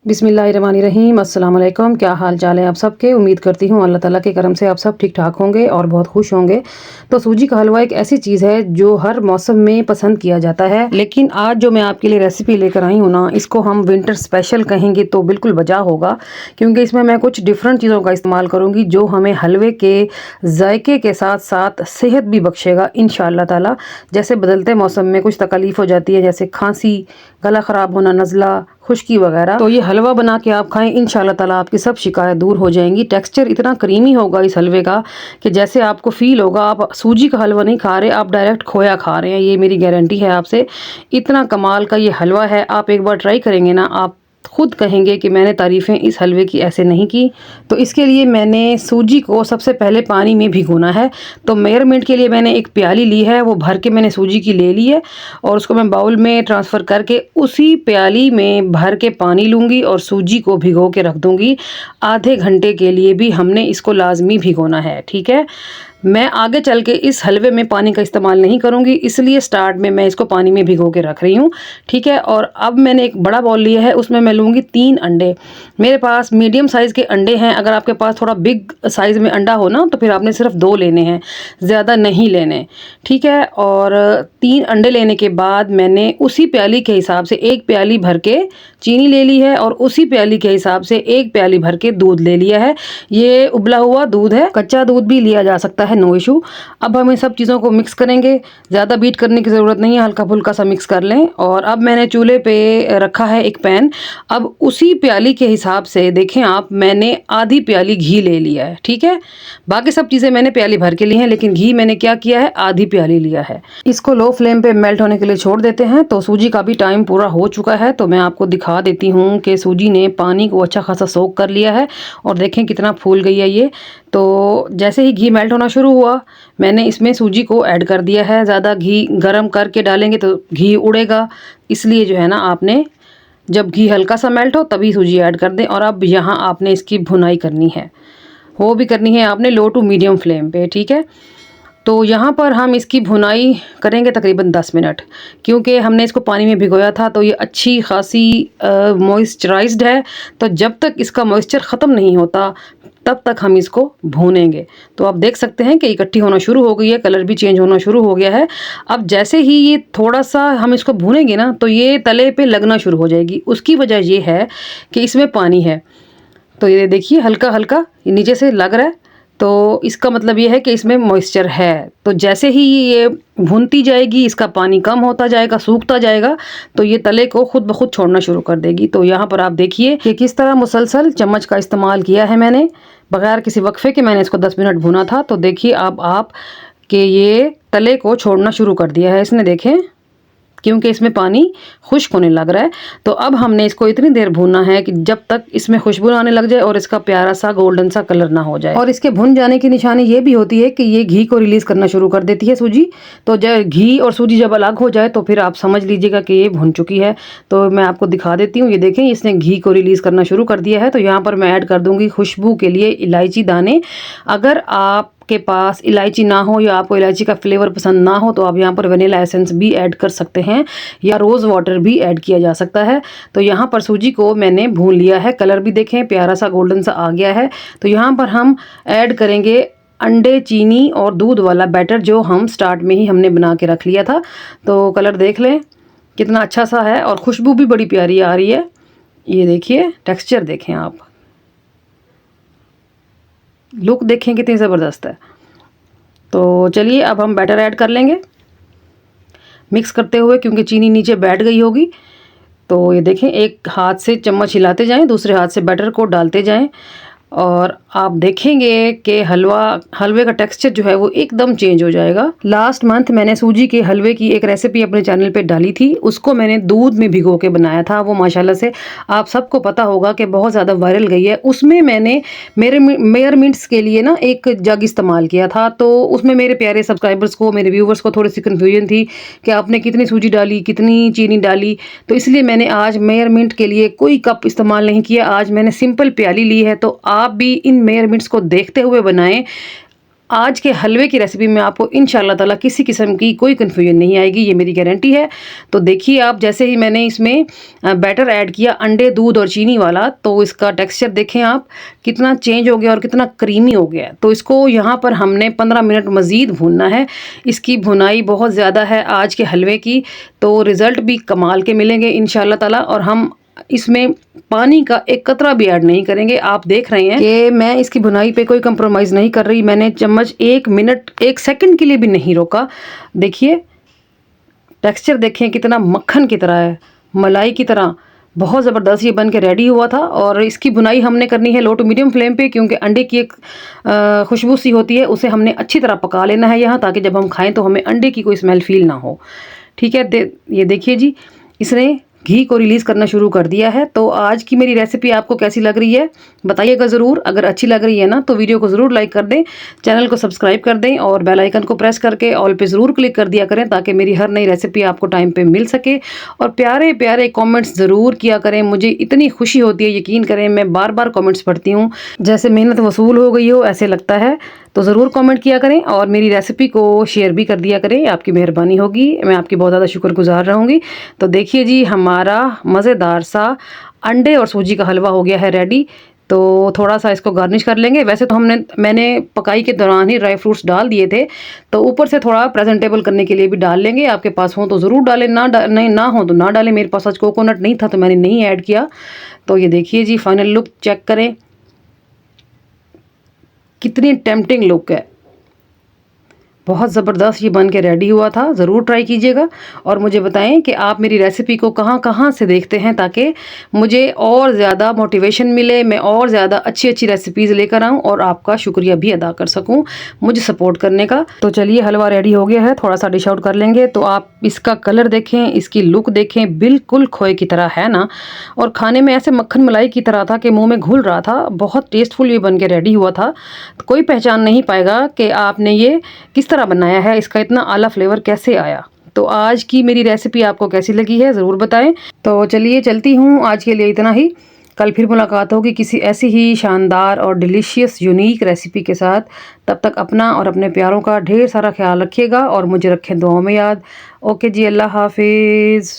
बिस्मिल्लाहिर्रहमानिर्रहीम। अस्सलाम वालेकुम। क्या हाल चाल है आप सबके। उम्मीद करती हूँ अल्लाह ताला के करम से आप सब ठीक ठाक होंगे और बहुत खुश होंगे। तो सूजी का हलवा एक ऐसी चीज़ है जो हर मौसम में पसंद किया जाता है, लेकिन आज जो मैं आपके लिए रेसिपी लेकर आई हूँ ना, इसको हम विंटर स्पेशल कहेंगे तो बिल्कुल बजा होगा, क्योंकि इसमें मैं कुछ डिफरेंट चीज़ों का इस्तेमाल करूँगी जो हमें हलवे के जायके के साथ साथ सेहत भी बख्शेगा इंशाअल्लाह ताला। जैसे बदलते मौसम में कुछ तकलीफ़ हो जाती है, जैसे खांसी, गला ख़राब होना, नज़ला, खुश्की वगैरह, तो ये हलवा बना के आप खाएं, इंशाल्लाह ताला आपकी सब शिकायत दूर हो जाएंगी। टेक्सचर इतना क्रीमी होगा इस हलवे का कि जैसे आपको फील होगा आप सूजी का हलवा नहीं खा रहे, आप डायरेक्ट खोया खा रहे हैं। ये मेरी गारंटी है आपसे। इतना कमाल का ये हलवा है, आप एक बार ट्राई करेंगे ना, आप खुद कहेंगे कि मैंने तारीफ़ें इस हलवे की ऐसे नहीं की। तो इसके लिए मैंने सूजी को सबसे पहले पानी में भिगोना है। तो मेजरमेंट के लिए मैंने एक प्याली ली है, वो भर के मैंने सूजी की ले ली है और उसको मैं बाउल में ट्रांसफ़र करके उसी प्याली में भर के पानी लूँगी और सूजी को भिगो के रख दूँगी। आधे घंटे के लिए भी हमने इसको लाजमी भिगोना है, ठीक है। मैं आगे चल के इस हलवे में पानी का इस्तेमाल नहीं करूँगी, इसलिए स्टार्ट में मैं इसको पानी में भिगो के रख रही हूँ, ठीक है। और अब मैंने एक बड़ा बाउल लिया है, उसमें मैं लूँगी 3 अंडे। मेरे पास मीडियम साइज़ के अंडे हैं, अगर आपके पास थोड़ा बिग साइज़ में अंडा हो ना तो फिर आपने सिर्फ 2 लेने हैं, ज़्यादा नहीं लेने, ठीक है। और 3 अंडे लेने के बाद मैंने उसी प्याली के हिसाब से 1 प्याली भर के चीनी ले ली है और उसी प्याली के हिसाब से 1 प्याली भर के दूध ले लिया है। ये उबला हुआ दूध है, कच्चा दूध भी लिया जा सकता है, नो इशू। अब हम इन सब चीज़ों को मिक्स करेंगे, ज़्यादा बीट करने की ज़रूरत नहीं है, हल्का फुल्का सा मिक्स कर लें। और अब मैंने चूल्हे पे रखा है एक पैन। अब उसी प्याली के हिसाब से देखें आप, मैंने आधी प्याली घी ले लिया है, ठीक है। बाकी सब चीज़ें मैंने प्याली भर के ली हैं, लेकिन घी मैंने क्या किया है, आधी प्याली लिया है। इसको लो फ्लेम पे मेल्ट होने के लिए छोड़ देते हैं। तो सूजी का भी टाइम पूरा हो चुका है, तो मैं आपको दिखा देती हूँ कि सूजी ने पानी को अच्छा खासा सोख कर लिया है और देखें कितना फूल गई है ये। तो जैसे ही घी मेल्ट होना शुरू हुआ, मैंने इसमें सूजी को ऐड कर दिया है। ज़्यादा घी गरम करके डालेंगे तो घी उड़ेगा, इसलिए जो है ना, आपने जब घी हल्का सा मेल्ट हो तभी सूजी ऐड कर दें। और अब यहाँ आपने इसकी भुनाई करनी है, वो भी करनी है आपने लो टू मीडियम फ्लेम पे, ठीक है। तो यहाँ पर हम इसकी भुनाई करेंगे तकरीबन 10 मिनट, क्योंकि हमने इसको पानी में भिगोया था तो ये अच्छी खासी मॉइस्चराइज्ड है। तो जब तक इसका मॉइस्चर ख़त्म नहीं होता तब तक हम इसको भूनेंगे। तो आप देख सकते हैं कि इकट्ठी होना शुरू हो गई है, कलर भी चेंज होना शुरू हो गया है। अब जैसे ही ये थोड़ा सा हम इसको भूनेंगे ना, तो ये तले पे लगना शुरू हो जाएगी। उसकी वजह ये है कि इसमें पानी है। तो ये देखिए हल्का हल्का नीचे से लग रहा है, तो इसका मतलब ये है कि इसमें मॉइस्चर है। तो जैसे ही ये भूनती जाएगी, इसका पानी कम होता जाएगा, सूखता जाएगा, तो ये तले को खुद ब खुद छोड़ना शुरू कर देगी। तो यहाँ पर आप देखिए कि किस तरह मुसलसल चम्मच का इस्तेमाल किया है मैंने, बगैर किसी वक्फे के मैंने इसको 10 मिनट भुना था। तो देखिए अब आप कि ये तले को छोड़ना शुरू कर दिया है इसने, देखें, क्योंकि इसमें पानी खुश्क होने लग रहा है। तो अब हमने इसको इतनी देर भूनना है कि जब तक इसमें खुशबू आने लग जाए और इसका प्यारा सा गोल्डन सा कलर ना हो जाए। और इसके भुन जाने की निशानी ये भी होती है कि ये घी को रिलीज़ करना शुरू कर देती है सूजी। तो जब घी और सूजी जब अलग हो जाए तो फिर आप समझ लीजिएगा कि ये भुन चुकी है। तो मैं आपको दिखा देती हूँ, ये देखें इसने घी को रिलीज़ करना शुरू कर दिया है। तो यहाँ पर मैं ऐड कर दूँगी खुशबू के लिए इलायची दाने। अगर आप के पास इलायची ना हो या आपको इलायची का फ्लेवर पसंद ना हो तो आप यहाँ पर वनीला एसेंस भी ऐड कर सकते हैं या रोज़ वाटर भी ऐड किया जा सकता है। तो यहाँ पर सूजी को मैंने भून लिया है, कलर भी देखें प्यारा सा गोल्डन सा आ गया है। तो यहाँ पर हम ऐड करेंगे अंडे, चीनी और दूध वाला बैटर जो हम स्टार्ट में ही हमने बना के रख लिया था। तो कलर देख लें कितना अच्छा सा है और खुशबू भी बड़ी प्यारी आ रही है। ये देखिए टेक्स्चर देखें आप, लुक देखें कितनी ज़बरदस्त है। तो चलिए अब हम बैटर ऐड कर लेंगे मिक्स करते हुए, क्योंकि चीनी नीचे बैठ गई होगी। तो ये देखें एक हाथ से चम्मच हिलाते जाएं, दूसरे हाथ से बैटर को डालते जाएं और आप देखेंगे कि हलवे का टेक्सचर जो है वो एकदम चेंज हो जाएगा। लास्ट मंथ मैंने सूजी के हलवे की एक रेसिपी अपने चैनल पे डाली थी, उसको मैंने दूध में भिगो के बनाया था। वो माशाल्लाह से आप सबको पता होगा कि बहुत ज़्यादा वायरल गई है। उसमें मैंने मेरे मेजरमेंट्स के लिए ना एक जग इस्तेमाल किया था। तो उसमें मेरे प्यारे सब्सक्राइबर्स को, मेरे व्यूवर्स को थोड़ी सी कन्फ्यूजन थी कि आपने कितनी सूजी डाली, कितनी चीनी डाली। तो इसलिए मैंने आज मेजरमेंट के लिए कोई कप इस्तेमाल नहीं किया, आज मैंने सिंपल प्याली ली है। तो आप भी इन मेजरमेंट्स को देखते हुए बनाएं, आज के हलवे की रेसिपी में आपको इंशाल्लाह ताला किसी किस्म की कोई कन्फ्यूजन नहीं आएगी, ये मेरी गारंटी है। तो देखिए आप, जैसे ही मैंने इसमें बैटर ऐड किया अंडे, दूध और चीनी वाला, तो इसका टेक्सचर देखें आप कितना चेंज हो गया और कितना क्रीमी हो गया। तो इसको यहाँ पर हमने 15 मिनट मज़ीद भूनना है। इसकी भुनाई बहुत ज़्यादा है आज के हलवे की, तो रिज़ल्ट भी कमाल के मिलेंगे इंशाल्लाह ताला। और हम इसमें पानी का एक कतरा भी ऐड नहीं करेंगे। आप देख रहे हैं कि मैं इसकी भुनाई पे कोई कंप्रोमाइज़ नहीं कर रही। मैंने चम्मच 1 मिनट 1 सेकंड के लिए भी नहीं रोका। देखिए टेक्सचर देखें कितना मक्खन की तरह है, मलाई की तरह, बहुत ज़बरदस्त ये बन के रेडी हुआ था। और इसकी भुनाई हमने करनी है लो टू मीडियम फ्लेम पे, क्योंकि अंडे की एक खुशबू सी होती है, उसे हमने अच्छी तरह पका लेना है यहाँ, ताकि जब हम खाएं तो हमें अंडे की कोई स्मेल फील ना हो। ठीक है, ये देखिए जी, इसने घी को रिलीज़ करना शुरू कर दिया है। तो आज की मेरी रेसिपी आपको कैसी लग रही है बताइएगा ज़रूर। अगर अच्छी लग रही है ना तो वीडियो को ज़रूर लाइक कर दें, चैनल को सब्सक्राइब कर दें और बेल आइकन को प्रेस करके ऑल पे ज़रूर क्लिक कर दिया करें, ताकि मेरी हर नई रेसिपी आपको टाइम पे मिल सके। और प्यारे प्यारे कमेंट्स ज़रूर किया करें, मुझे इतनी खुशी होती है, यकीन करें मैं बार बार कमेंट्स पढ़ती हूँ, जैसे मेहनत वसूल हो गई हो ऐसे लगता है। तो ज़रूर कमेंट किया करें और मेरी रेसिपी को शेयर भी कर दिया करें, आपकी मेहरबानी होगी, मैं आपकी बहुत ज़्यादा शुक्रगुजार रहूँगी। तो देखिए जी, हमारा मज़ेदार सा अंडे और सूजी का हलवा हो गया है रेडी। तो थोड़ा सा इसको गार्निश कर लेंगे। वैसे तो मैंने पकाई के दौरान ही ड्राई फ्रूट्स डाल दिए थे, तो ऊपर से थोड़ा प्रेजेंटेबल करने के लिए भी डाल लेंगे। आपके पास हो तो ज़रूर डालें, ना हो तो ना डालें। मेरे पास आज कोकोनट नहीं था तो मैंने नहीं ऐड किया। तो ये देखिए जी, फाइनल लुक चेक करें, कितनी टेम्पटिंग लुक है, बहुत ज़बरदस्त ये बन के रेडी हुआ था। ज़रूर ट्राई कीजिएगा और मुझे बताएं कि आप मेरी रेसिपी को कहाँ कहाँ से देखते हैं, ताकि मुझे और ज़्यादा मोटिवेशन मिले, मैं और ज़्यादा अच्छी अच्छी रेसिपीज़ लेकर आऊँ और आपका शुक्रिया भी अदा कर सकूँ मुझे सपोर्ट करने का। तो चलिए, हलवा रेडी हो गया है, थोड़ा सा डिश आउट कर लेंगे। तो आप इसका कलर देखें, इसकी लुक देखें, बिल्कुल खोए की तरह है ना, और खाने में ऐसे मक्खन मलाई की तरह था कि मुँह में घुल रहा था। बहुत टेस्टफुल ये बन के रेडी हुआ था। तो कोई पहचान नहीं पाएगा कि आपने ये किस तरह बनाया है, इसका इतना आला फ्लेवर कैसे आया। तो आज की मेरी रेसिपी आपको कैसी लगी है ज़रूर बताएं। तो चलिए चलती हूँ, आज के लिए इतना ही। कल फिर मुलाकात होगी किसी ऐसी ही शानदार और डिलीशियस यूनिक रेसिपी के साथ। तब तक अपना और अपने प्यारों का ढेर सारा ख्याल रखिएगा और मुझे रखें दुआओं में याद। ओके जी, अल्लाह हाफिज़।